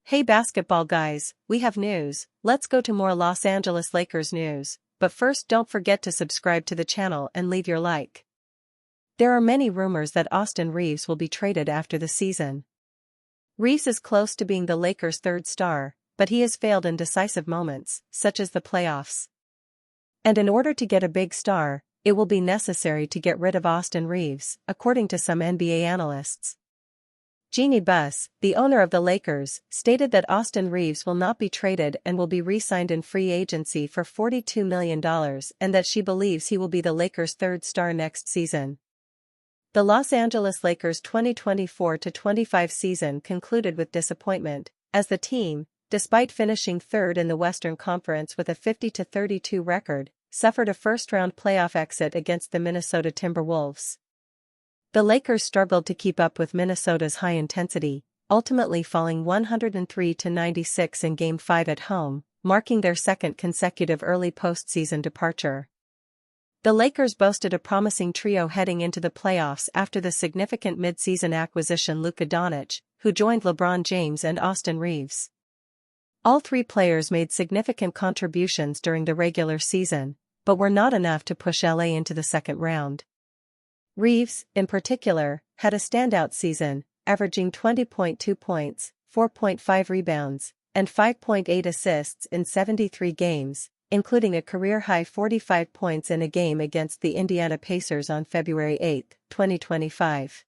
Hey basketball guys, we have news. Let's go to more Los Angeles Lakers news, but first don't forget to subscribe to the channel and leave your like. There are many rumors that Austin Reaves will be traded after the season. Reaves is close to being the Lakers' third star, but he has failed in decisive moments, such as the playoffs. And in order to get a big star, it will be necessary to get rid of Austin Reaves, according to some NBA analysts. Jeanie Buss, the owner of the Lakers, stated that Austin Reaves will not be traded and will be re-signed in free agency for $42 million and that she believes he will be the Lakers' third star next season. The Los Angeles Lakers' 2024-25 season concluded with disappointment, as the team, despite finishing third in the Western Conference with a 50-32 record, suffered a first-round playoff exit against the Minnesota Timberwolves. The Lakers struggled to keep up with Minnesota's high intensity, ultimately falling 103-96 in Game 5 at home, marking their second consecutive early postseason departure. The Lakers boasted a promising trio heading into the playoffs after the significant mid-season acquisition Luka Doncic, who joined LeBron James and Austin Reaves. All three players made significant contributions during the regular season, but were not enough to push LA into the second round. Reaves, in particular, had a standout season, averaging 20.2 points, 4.5 rebounds, and 5.8 assists in 73 games, including a career-high 45 points in a game against the Indiana Pacers on February 8, 2025.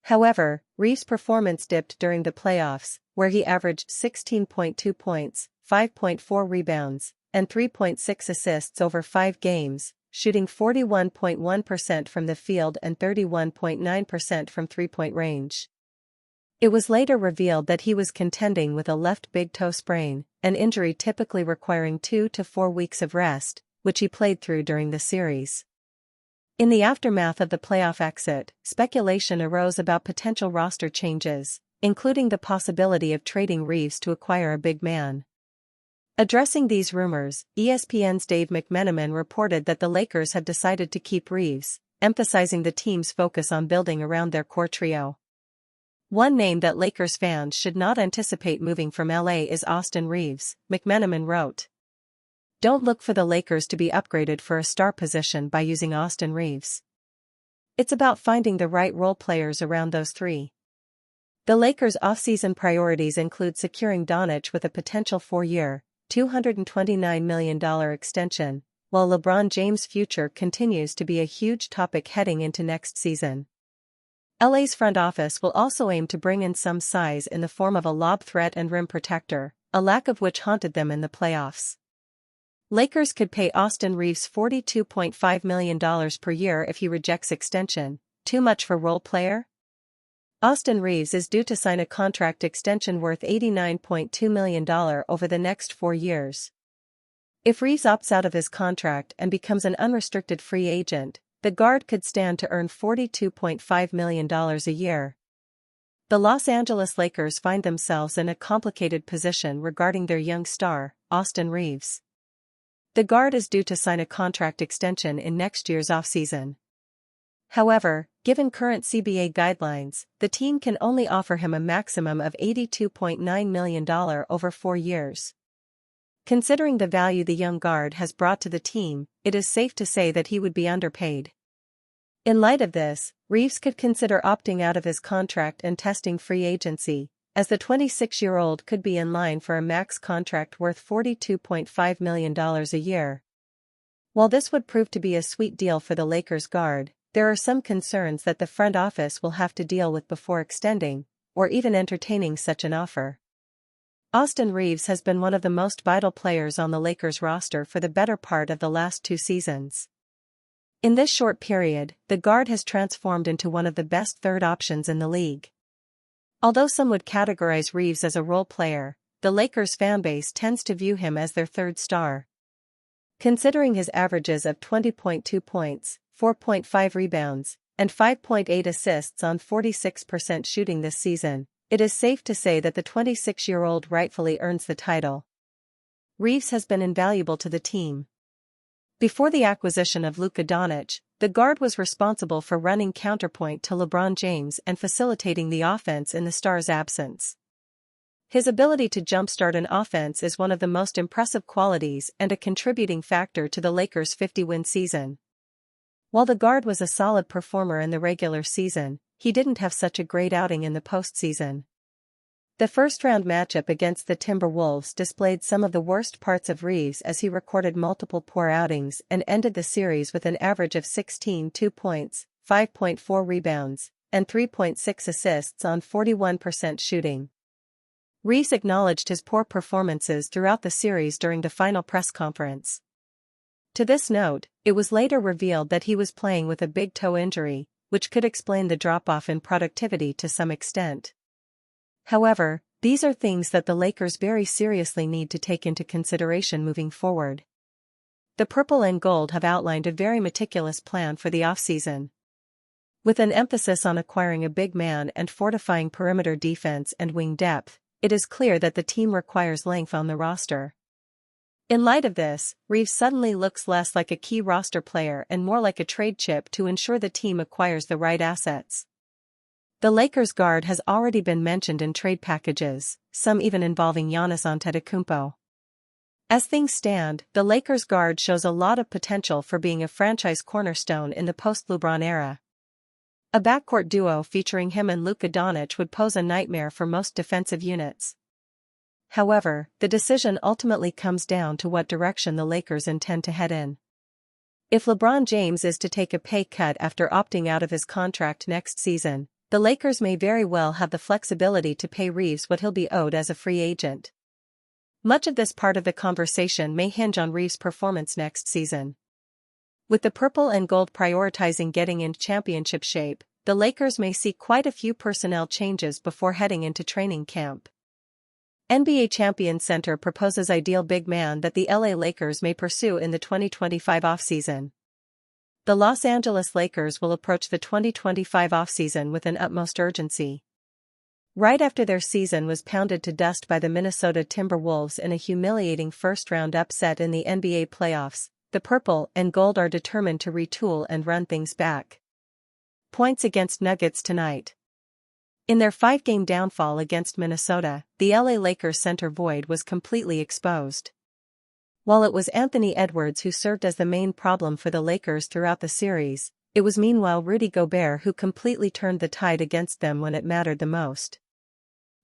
However, Reaves' performance dipped during the playoffs, where he averaged 16.2 points, 5.4 rebounds, and 3.6 assists over 5 games, shooting 41.1% from the field and 31.9% from three-point range. It was later revealed that he was contending with a left big toe sprain, an injury typically requiring 2 to 4 weeks of rest, which he played through during the series. In the aftermath of the playoff exit, speculation arose about potential roster changes, including the possibility of trading Reaves to acquire a big man. Addressing these rumors, ESPN's Dave McMenamin reported that the Lakers had decided to keep Reaves, emphasizing the team's focus on building around their core trio. One name that Lakers fans should not anticipate moving from LA is Austin Reaves, McMenamin wrote. Don't look for the Lakers to be upgraded for a star position by using Austin Reaves. It's about finding the right role players around those three. The Lakers' offseason priorities include securing Doncic with a potential 4-year, $229 million extension, while LeBron James' future continues to be a huge topic heading into next season. LA's front office will also aim to bring in some size in the form of a lob threat and rim protector, a lack of which haunted them in the playoffs. Lakers could pay Austin Reaves $42.5 million per year if he rejects extension. Too much for role player? Austin Reaves is due to sign a contract extension worth $89.2 million over the next 4 years. If Reaves opts out of his contract and becomes an unrestricted free agent, the guard could stand to earn $42.5 million a year. The Los Angeles Lakers find themselves in a complicated position regarding their young star, Austin Reaves. The guard is due to sign a contract extension in next year's offseason. However, given current CBA guidelines, the team can only offer him a maximum of $82.9 million over 4 years. Considering the value the young guard has brought to the team, it is safe to say that he would be underpaid. In light of this, Reaves could consider opting out of his contract and testing free agency, as the 26-year-old could be in line for a max contract worth $42.5 million a year. While this would prove to be a sweet deal for the Lakers guard, there are some concerns that the front office will have to deal with before extending, or even entertaining such an offer. Austin Reaves has been one of the most vital players on the Lakers roster for the better part of the last 2 seasons. In this short period, the guard has transformed into one of the best third options in the league. Although some would categorize Reaves as a role player, the Lakers fanbase tends to view him as their third star. Considering his averages of 20.2 points, 4.5 rebounds, and 5.8 assists on 46% shooting this season, it is safe to say that the 26-year-old rightfully earns the title. Reaves has been invaluable to the team. Before the acquisition of Luka Doncic, The guard was responsible for running counterpoint to LeBron James and facilitating the offense in the star's absence. His ability to jumpstart an offense is one of the most impressive qualities and a contributing factor to the Lakers' 50-win season. While the guard was a solid performer in the regular season, he didn't have such a great outing in the postseason. The first-round matchup against the Timberwolves displayed some of the worst parts of Reeves as he recorded multiple poor outings and ended the series with an average of 16.2 points, 5.4 rebounds, and 3.6 assists on 41% shooting. Reeves acknowledged his poor performances throughout the series during the final press conference. To this note, it was later revealed that he was playing with a big toe injury, which could explain the drop-off in productivity to some extent. However, these are things that the Lakers very seriously need to take into consideration moving forward. The Purple and Gold have outlined a very meticulous plan for the offseason. With an emphasis on acquiring a big man and fortifying perimeter defense and wing depth, it is clear that the team requires length on the roster. In light of this, Reeves suddenly looks less like a key roster player and more like a trade chip to ensure the team acquires the right assets. The Lakers guard has already been mentioned in trade packages, some even involving Giannis Antetokounmpo. As things stand, the Lakers guard shows a lot of potential for being a franchise cornerstone in the post-LeBron era. A backcourt duo featuring him and Luka Doncic would pose a nightmare for most defensive units. However, the decision ultimately comes down to what direction the Lakers intend to head in. If LeBron James is to take a pay cut after opting out of his contract next season, the Lakers may very well have the flexibility to pay Reeves what he'll be owed as a free agent. Much of this part of the conversation may hinge on Reeves' performance next season. With the Purple and Gold prioritizing getting in championship shape, the Lakers may see quite a few personnel changes before heading into training camp. NBA Champion Center proposes ideal big man that the LA Lakers may pursue in the 2025 offseason. The Los Angeles Lakers will approach the 2025 offseason with an utmost urgency. Right after their season was pounded to dust by the Minnesota Timberwolves in a humiliating first-round upset in the NBA playoffs, the Purple and Gold are determined to retool and run things back. Points against Nuggets tonight. In their 5-game downfall against Minnesota, the LA Lakers center void was completely exposed. While it was Anthony Edwards who served as the main problem for the Lakers throughout the series, it was meanwhile Rudy Gobert who completely turned the tide against them when it mattered the most.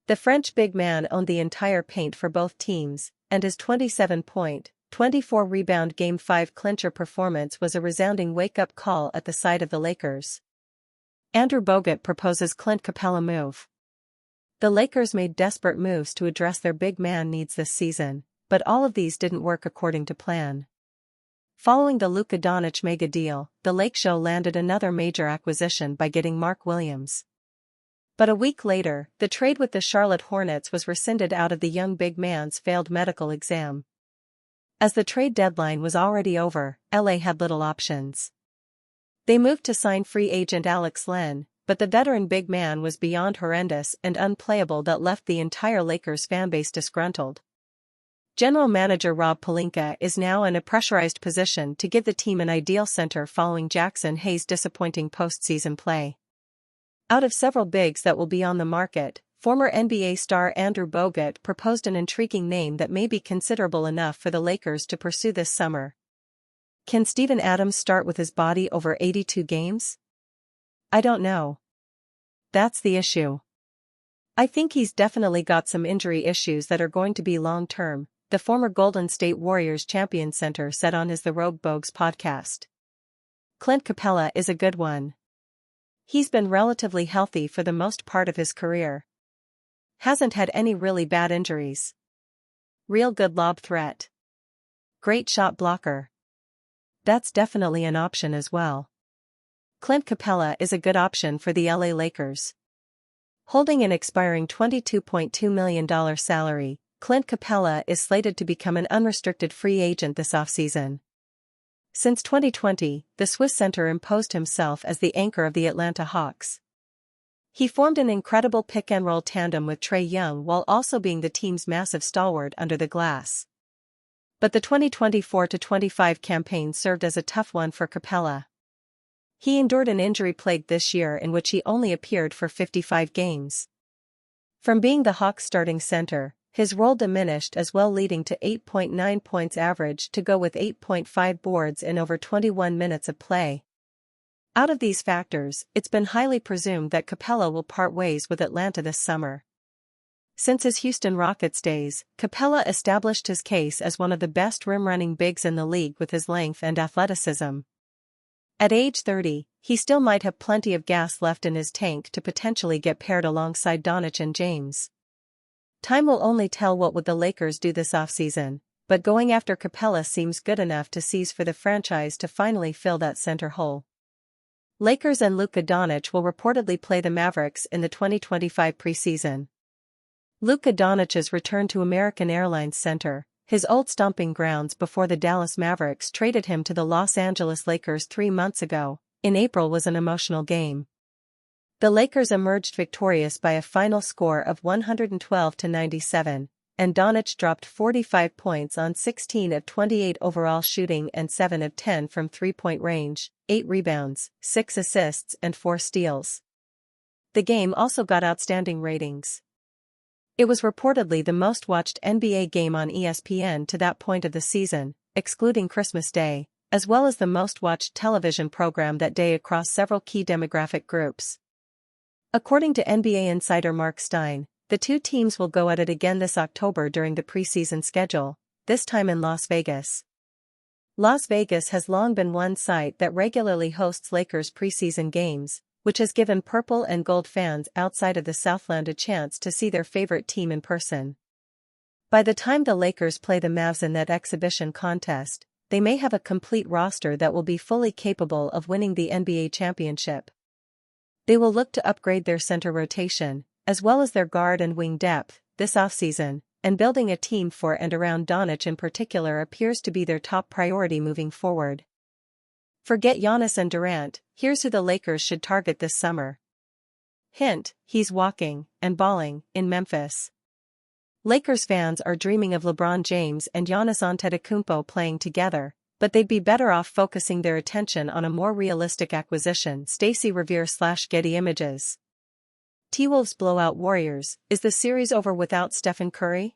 The French big man owned the entire paint for both teams, and his 27-point, 24-rebound Game 5 clincher performance was a resounding wake-up call at the side of the Lakers. Andrew Bogut proposes Clint Capella move. The Lakers made desperate moves to address their big man needs this season, but all of these didn't work according to plan. Following the Luka Doncic mega deal, the Lake Show landed another major acquisition by getting Mark Williams. But a week later, the trade with the Charlotte Hornets was rescinded out of the young big man's failed medical exam. As the trade deadline was already over, LA had little options. They moved to sign free agent Alex Len, but the veteran big man was beyond horrendous and unplayable that left the entire Lakers fanbase disgruntled. General manager Rob Pelinka is now in a pressurized position to give the team an ideal center following Jackson Hayes' disappointing postseason play. Out of several bigs that will be on the market, former NBA star Andrew Bogut proposed an intriguing name that may be considerable enough for the Lakers to pursue this summer. Can Steven Adams start with his body over 82 games? I don't know. That's the issue. I think he's definitely got some injury issues that are going to be long-term, the former Golden State Warriors champion center said on his The Rogue Bogues podcast. Clint Capella is a good one. He's been relatively healthy for the most part of his career. Hasn't had any really bad injuries. Real good lob threat. Great shot blocker. That's definitely an option as well. Clint Capella is a good option for the LA Lakers. Holding an expiring $22.2 million salary, Clint Capella is slated to become an unrestricted free agent this offseason. Since 2020, the Swiss center imposed himself as the anchor of the Atlanta Hawks. He formed an incredible pick-and-roll tandem with Trae Young while also being the team's massive stalwart under the glass. But the 2024-25 campaign served as a tough one for Capella. He endured an injury plague this year in which he only appeared for 55 games. From being the Hawks' starting center, his role diminished as well, leading to 8.9 points average to go with 8.5 boards in over 21 minutes of play. Out of these factors, it's been highly presumed that Capela will part ways with Atlanta this summer. Since his Houston Rockets days, Capela established his case as one of the best rim-running bigs in the league with his length and athleticism. At age 30, he still might have plenty of gas left in his tank to potentially get paired alongside Doncic and James. Time will only tell what would the Lakers do this offseason, but going after Capela seems good enough to seize for the franchise to finally fill that center hole. Lakers and Luka Doncic will reportedly play the Mavericks in the 2025 preseason. Luka Doncic's return to American Airlines Center, his old stomping grounds before the Dallas Mavericks traded him to the Los Angeles Lakers 3 months ago, in April, was an emotional game. The Lakers emerged victorious by a final score of 112-97, and Doncic dropped 45 points on 16 of 28 overall shooting and 7 of 10 from three-point range, 8 rebounds, 6 assists and 4 steals. The game also got outstanding ratings. It was reportedly the most-watched NBA game on ESPN to that point of the season, excluding Christmas Day, as well as the most-watched television program that day across several key demographic groups. According to NBA insider Mark Stein, the two teams will go at it again this October during the preseason schedule, this time in Las Vegas. Las Vegas has long been one site that regularly hosts Lakers preseason games, which has given purple and gold fans outside of the Southland a chance to see their favorite team in person. By the time the Lakers play the Mavs in that exhibition contest, they may have a complete roster that will be fully capable of winning the NBA championship. They will look to upgrade their center rotation, as well as their guard and wing depth, this offseason, and building a team for and around Doncic in particular appears to be their top priority moving forward. Forget Giannis and Durant, here's who the Lakers should target this summer. Hint, he's walking, and balling, in Memphis. Lakers fans are dreaming of LeBron James and Giannis Antetokounmpo playing together, but they'd be better off focusing their attention on a more realistic acquisition. Stacey Revere/Getty Images. T-Wolves blow out Warriors, is the series over without Stephen Curry?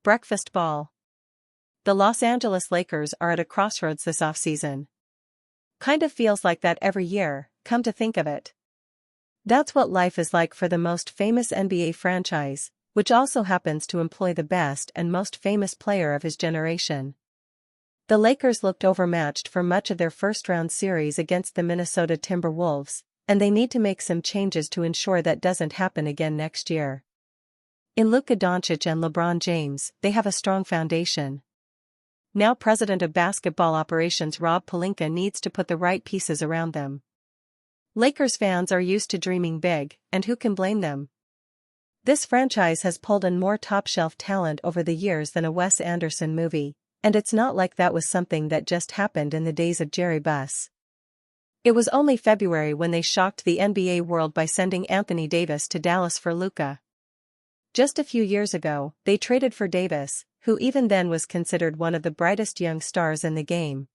Breakfast ball. The Los Angeles Lakers are at a crossroads this offseason. Kind of feels like that every year, come to think of it. That's what life is like for the most famous NBA franchise, which also happens to employ the best and most famous player of his generation. The Lakers looked overmatched for much of their first-round series against the Minnesota Timberwolves, and they need to make some changes to ensure that doesn't happen again next year. In Luka Doncic and LeBron James, they have a strong foundation. Now President of Basketball Operations Rob Pelinka needs to put the right pieces around them. Lakers fans are used to dreaming big, and who can blame them? This franchise has pulled in more top-shelf talent over the years than a Wes Anderson movie, and it's not like that was something that just happened in the days of Jerry Buss. It was only February when they shocked the NBA world by sending Anthony Davis to Dallas for Luka. Just a few years ago, they traded for Davis, who even then was considered one of the brightest young stars in the game.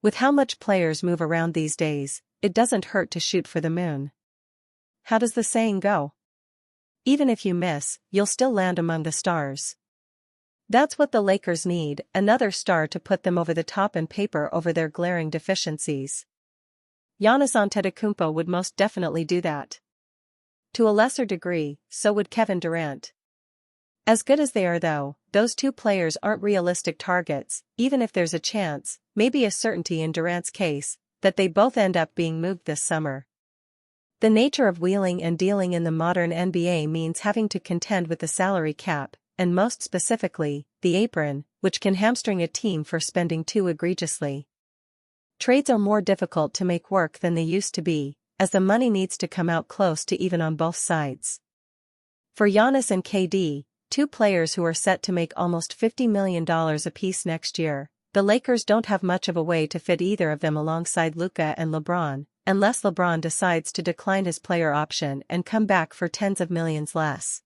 With how much players move around these days, it doesn't hurt to shoot for the moon. How does the saying go? Even if you miss, you'll still land among the stars. That's what the Lakers need, another star to put them over the top and paper over their glaring deficiencies. Giannis Antetokounmpo would most definitely do that. To a lesser degree, so would Kevin Durant. As good as they are though, those two players aren't realistic targets, even if there's a chance, maybe a certainty in Durant's case, that they both end up being moved this summer. The nature of wheeling and dealing in the modern NBA means having to contend with the salary cap, and most specifically, the apron, which can hamstring a team for spending too egregiously. Trades are more difficult to make work than they used to be, as the money needs to come out close to even on both sides. For Giannis and KD, two players who are set to make almost $50 million apiece next year, the Lakers don't have much of a way to fit either of them alongside Luka and LeBron, unless LeBron decides to decline his player option and come back for tens of millions less.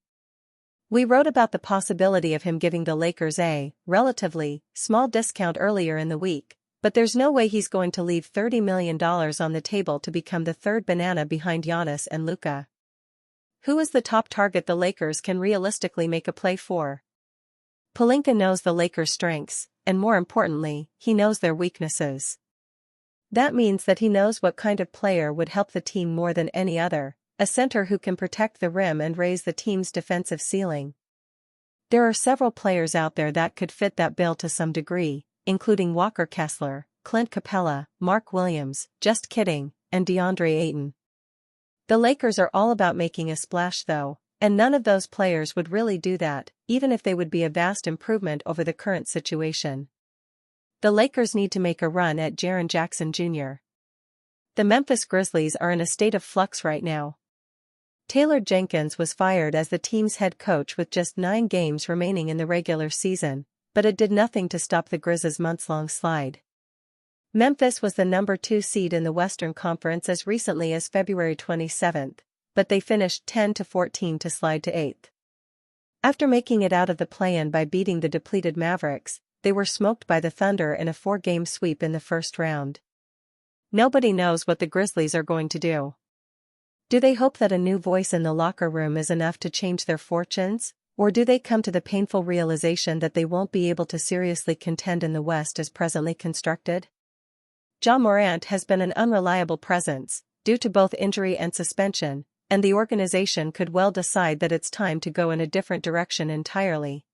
We wrote about the possibility of him giving the Lakers a relatively small discount earlier in the week, But there's no way he's going to leave $30 million on the table to become the third banana behind Giannis and Luka. Who is the top target the Lakers can realistically make a play for? Pelinka knows the Lakers' strengths, and more importantly, he knows their weaknesses. That means that he knows what kind of player would help the team more than any other, a center who can protect the rim and raise the team's defensive ceiling. There are several players out there that could fit that bill to some degree, including Walker Kessler, Clint Capella, Mark Williams, just kidding, and DeAndre Ayton. The Lakers are all about making a splash though, and none of those players would really do that, even if they would be a vast improvement over the current situation. The Lakers need to make a run at Jaren Jackson Jr. The Memphis Grizzlies are in a state of flux right now. Taylor Jenkins was fired as the team's head coach with just 9 games remaining in the regular season, but it did nothing to stop the Grizzlies' months-long slide. Memphis was the number 2 seed in the Western Conference as recently as February 27, but they finished 10-14 to slide to 8th. After making it out of the play-in by beating the depleted Mavericks, they were smoked by the Thunder in a 4-game sweep in the first round. Nobody knows what the Grizzlies are going to do. Do they hope that a new voice in the locker room is enough to change their fortunes, or do they come to the painful realization that they won't be able to seriously contend in the West as presently constructed? Ja Morant has been an unreliable presence, due to both injury and suspension, and the organization could well decide that it's time to go in a different direction entirely.